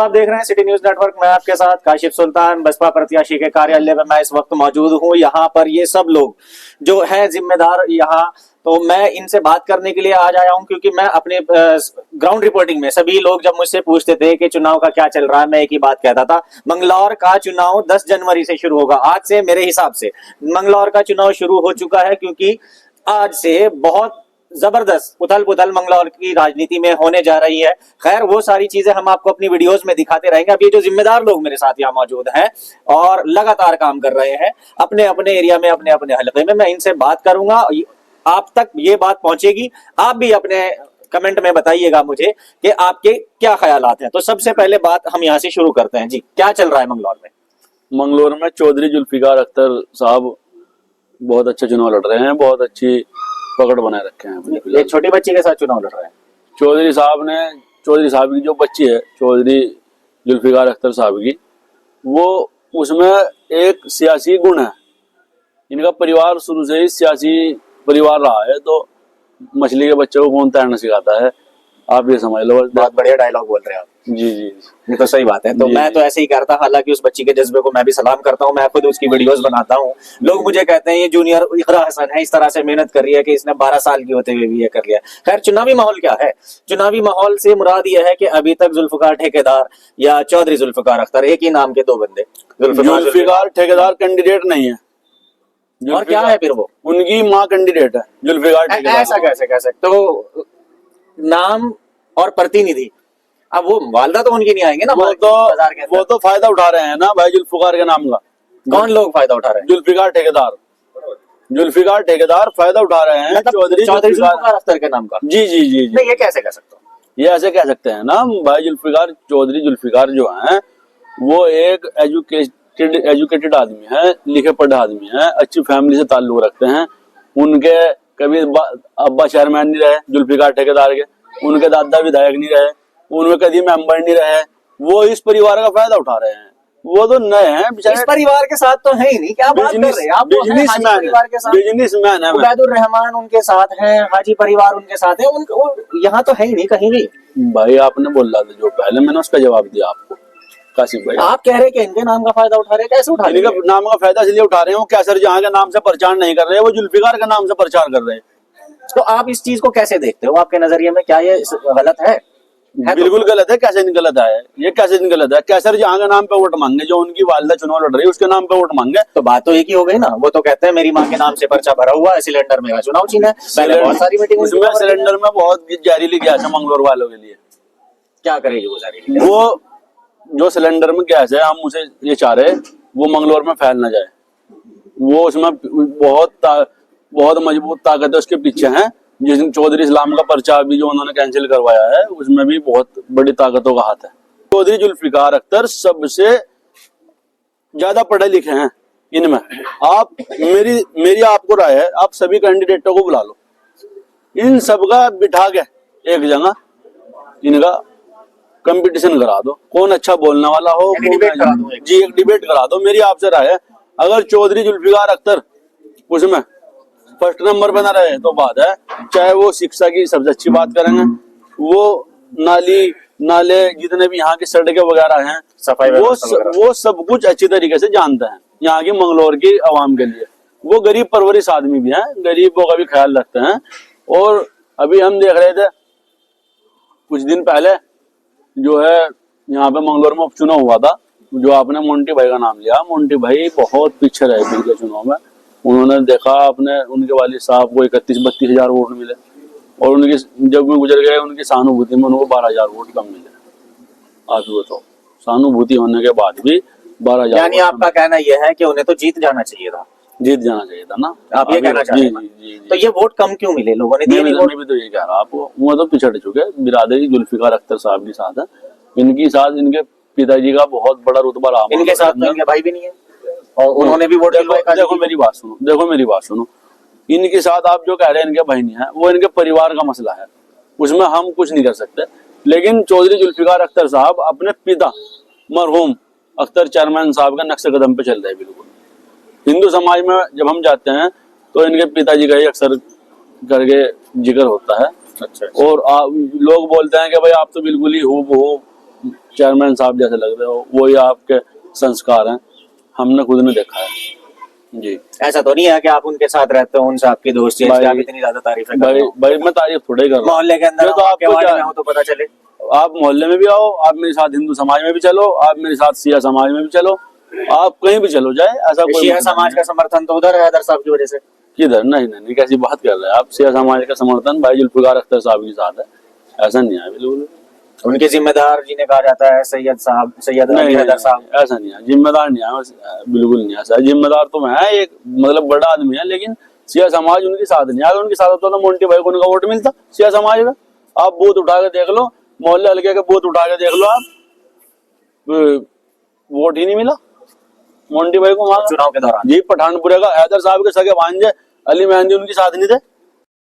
आप देख रहे हैं सिटी न्यूज नेटवर्क। मैं आपके साथ काशिफ सुल्तान, बसपा प्रत्याशी के कार्यालय में मैं इस वक्त मौजूद हूं। यहाँ पर ये सब लोग जो है जिम्मेदार यहाँ, तो मैं इनसे बात करने के लिए आज आया हूं क्योंकि मैं अपने ग्राउंड रिपोर्टिंग में सभी लोग जब मुझसे पूछते थे कि चुनाव का क्या चल रहा है, मैं एक ही बात कहता था, मंगलौर का चुनाव 10 जनवरी से शुरू होगा। आज से मेरे हिसाब से मंगलौर का चुनाव शुरू हो चुका है क्योंकि आज से बहुत जबरदस्त उथल पुथल मंगलौर की राजनीति में होने जा रही है। खैर वो सारी चीजें हम आपको अपनी वीडियोस में दिखाते रहेंगे। अब ये जो जिम्मेदार लोग मेरे साथ यहाँ मौजूद हैं और लगातार काम कर रहे हैं अपने अपने एरिया में, अपने अपने हलके में, मैं इनसे बात करूंगा। आप तक ये बात पहुंचेगी, आप भी अपने कमेंट में बताइएगा मुझे कि आपके क्या ख्यालात हैं। तो सबसे पहले बात हम यहाँ से शुरू करते हैं। जी, क्या चल रहा है मंगलौर में? मंगलौर में चौधरी जुल्फिकार अख्तर साहब बहुत अच्छा चुनाव लड़ रहे हैं, बहुत अच्छी पकड़ बनाए रखे हैं। एक छोटी बच्ची के साथ चुनाव लड़ रहे हैं चौधरी साहब की जो बच्ची है चौधरी जुल्फिकार अख्तर साहब की, वो उसमें एक सियासी गुण है। इनका परिवार शुरू से ही सियासी परिवार रहा है, तो मछली के बच्चे को कौन तैरना सिखाता है, आप ये समझ लो। बहुत बढ़िया डायलॉग बोल रहे हैं आप। जी जी, ये तो सही बात है। तो मैं तो ऐसे ही करता, हालांकि उस बच्ची के जज्बे को मैं भी सलाम करता हूँ, मैं खुद उसकी वीडियोस बनाता हूँ। लोग मुझे कहते हैं ये जूनियर इकरा हसन है, इस तरह से मेहनत कर रही है कि इसने 12 साल की होते हुए भी ये कर लिया। खैर, चुनावी माहौल क्या है? चुनावी माहौल से मुराद ये है कि अभी तक जुल्फिकार ठेकेदार या चौधरी जुल्फिकार अख्तर, एक ही नाम के दो बंदे। जुल्फिकार ठेकेदार कैंडिडेट नहीं है, और क्या है फिर? वो उनकी माँ कैंडिडेट है जुल्फिकार ठेकेदार। ऐसा कैसे कह सकते हो? नाम और प्रतिनिधि, अब वो वालदा तो उनकी नहीं आएंगे ना। वो तो फायदा उठा रहे हैं ना भाई जुल्फिकार के नाम का। कौन लोग फायदा उठा रहे हैं? जुल्फिकार ठेकेदार फायदा उठा रहे हैं चौधरी जुल्फिकार अख्तर के नाम का। जी जी जी जी। नहीं, ये कैसे कह सकते हो? ये ऐसे कह सकते हैं ना भाई, चौधरी जुल्फिकार जो हैं वो एक एजुकेटेड आदमी है, लिखे पढ़े आदमी है, अच्छी फैमिली से ताल्लुक रखते हैं। उनके कभी अब्बा चेयरमैन नहीं रहे जुल्फिकार ठेकेदार के, उनके दादा विधायक नहीं रहे, उनमें कभी मेंबर नहीं रहे। वो इस परिवार का फायदा उठा रहे हैं। वो तो नए हैं, इस परिवार के साथ तो है ही नहीं। क्या बात कर रहे हैं आप? बिजनेसमैन है, उबैदुर रहमान उनके साथ हैं, हाजी परिवार उनके साथ है, यहाँ तो है ही नहीं कहीं भी। भाई आपने बोला था जो पहले, मैंने उसका जवाब दिया आपको कासिम भाई। आप कह रहे हैं कि इनके नाम का फायदा उठा रहे हैं, कैसे उठा रहे हैं? इनके नाम का फायदा इसलिए उठा रहे हैं, वो कैसर जहां के नाम से प्रचार नहीं कर रहे, वो जुल्फिकार के नाम से प्रचार कर रहे हैं। तो आप इस चीज को कैसे देखते हो? आपके नजरिए में क्या ये गलत है? बिल्कुल गलत है। कैसे नहीं गलत है? ये कैसे नहीं गलत है? कैसर जहां के नाम पे वोट मांगे, जो उनकी वालिदा चुनाव लड़ रही है उसके नाम पे वोट मांगे, तो बात तो एक ही हो गई ना। वो तो कहते हैं मेरी माँ के नाम से पर्चा भरा हुआ है, सिलेंडर मेरा चुनाव चिन्ह है। पहले बहुत सारी मीटिंग उसमें सिलेंडर में बहुत जहरीली गैस है मंगलौर वालों के लिए। क्या करेगी वो जहरीली? वो जो सिलेंडर में गैस है, हम उसे ये चाह रहे वो मंगलौर में फैल ना जाए। वो उसमें बहुत मजबूत ताकत है उसके पीछे है। जिस दिन चौधरी इस्लाम का पर्चा अभी जो उन्होंने कैंसिल करवाया है, उसमें भी बहुत बड़ी ताकतों का हाथ है। चौधरी जुल्फिकार अख्तर सबसे ज्यादा पढ़े लिखे हैं इनमें। आप मेरी आपको राय है, आप सभी कैंडिडेटों को बुला लो, इन सबका बिठा के एक जगह इनका कंपटीशन करा दो, कौन अच्छा बोलने वाला हो। जी, एक डिबेट करा दो। मेरी आपसे राय है, अगर चौधरी जुल्फिकार अख्तर उसमें फर्स्ट नंबर पे ना रहे तो बात है, चाहे वो शिक्षा की सबसे अच्छी बात करेंगे, वो नाले जितने भी यहाँ की सड़कें वगैरह हैं, सफाई वो सब कुछ अच्छी तरीके से जानते हैं यहाँ की मंगलौर की आवाम के लिए। वो गरीब परवरिश आदमी भी हैं, गरीबों का भी ख्याल रखते हैं। और अभी हम देख रहे थे कुछ दिन पहले जो है यहाँ पे मंगलौर में उपचुनाव हुआ था, जो आपने मोंटी भाई का नाम लिया। मोंटी भाई बहुत पीछे रहे पिछले चुनाव में। उन्होंने देखा अपने उनके वालिद साहब को 31-32 हजार वोट मिले, और उनकी जब वो गुजर गए उनकी सहानुभूति में उनको 12,000 वोट कम मिले। आप बताओ, सहानुभूति होने के बाद भी 12,000। यानी आपका कहना यह है कि उन्हें तो जीत जाना चाहिए था ना? आप ये कहना चाहते हैं? तो ये वोट कम क्यों मिले लोगों ने? मैं भी तो ये कह रहा आपको, वो तो पिछड़ चुके बिरादरी जुल्फिकार अख्तर साहब के साथ है। इनके साथ इनके पिताजी का बहुत बड़ा रुतबा रहा। इनके साथ तो इनके भाई भी नहीं है और उन्होंने भी वोट दिलवाया। देखो मेरी बात सुनो। इनके साथ आप जो कह रहे हैं इनके भाई नहीं है, वो इनके परिवार का मसला है, उसमें हम कुछ नहीं कर सकते। लेकिन चौधरी जुल्फिकार अख्तर साहब अपने पिता मरहूम अख्तर चेयरमैन साहब का नक्शे कदम पे चल रहे हैं। बिल्कुल हिंदू समाज में जब हम जाते हैं तो इनके पिताजी का ही अक्सर करके जिक्र होता है। अच्छा। और लोग बोलते हैं कि भाई आप तो बिल्कुल ही हूबहू चेयरमैन साहब जैसे लग रहे हो, वही आपके संस्कार हैं, हमने खुद ने देखा है जी। ऐसा तो नहीं है कि आप उनके साथ रहते हो, उनसे आपकी दोस्ती है, इसलिए आप इतनी ज्यादा तारीफें कर रहे हो। भाई मैं तारीफ थोड़े ही कर रहा हूँ। मोहल्ले के अंदर ये तो हो, आपके आपको वार्ड क्या, में हो तो पता चले। आप मोहल्ले में भी आओ, आप मेरे साथ हिंदू समाज में भी चलो, आप मेरे साथ सिया समाज में भी चलो, आप कहीं भी चलो जाए, ऐसा कोई शिया मतलब समाज नहीं का समर्थन तो उधर है हैदर साहब की वजह से। है। किधर? नहीं नहीं नहीं, कैसी बात कर रहे हैं आप? सिया समाज का समर्थन भाई जुल्फिकार अख्तर साहब के साथ है, ऐसा नहीं है बिल्कुल। उनके जिम्मेदार जिन्हें कहा जाता है सैयद साहब, सैयद नहीं अली नहीं, हैदर साहब। नहीं, ऐसा नहीं है, जिम्मेदार नहीं है, बिल्कुल नहीं ऐसा। जिम्मेदार तो मैं है, एक मतलब बड़ा आदमी है, लेकिन सिया समाज उनके साथ नहीं है। अगर उनके साथ होता तो मोंटी भाई को उनका वोट मिलता सिया समाज का। आप बूथ उठा के देख लो, मोहल्ले हल्के के बूथ उठा के देख लो आप, वोट ही नहीं मिला मोंटी भाई को वहां चुनाव के दौरान जी। पठानपुरे का हैदर साहब के सगे भांजे अली मेहंदी उनके साथ नहीं थे।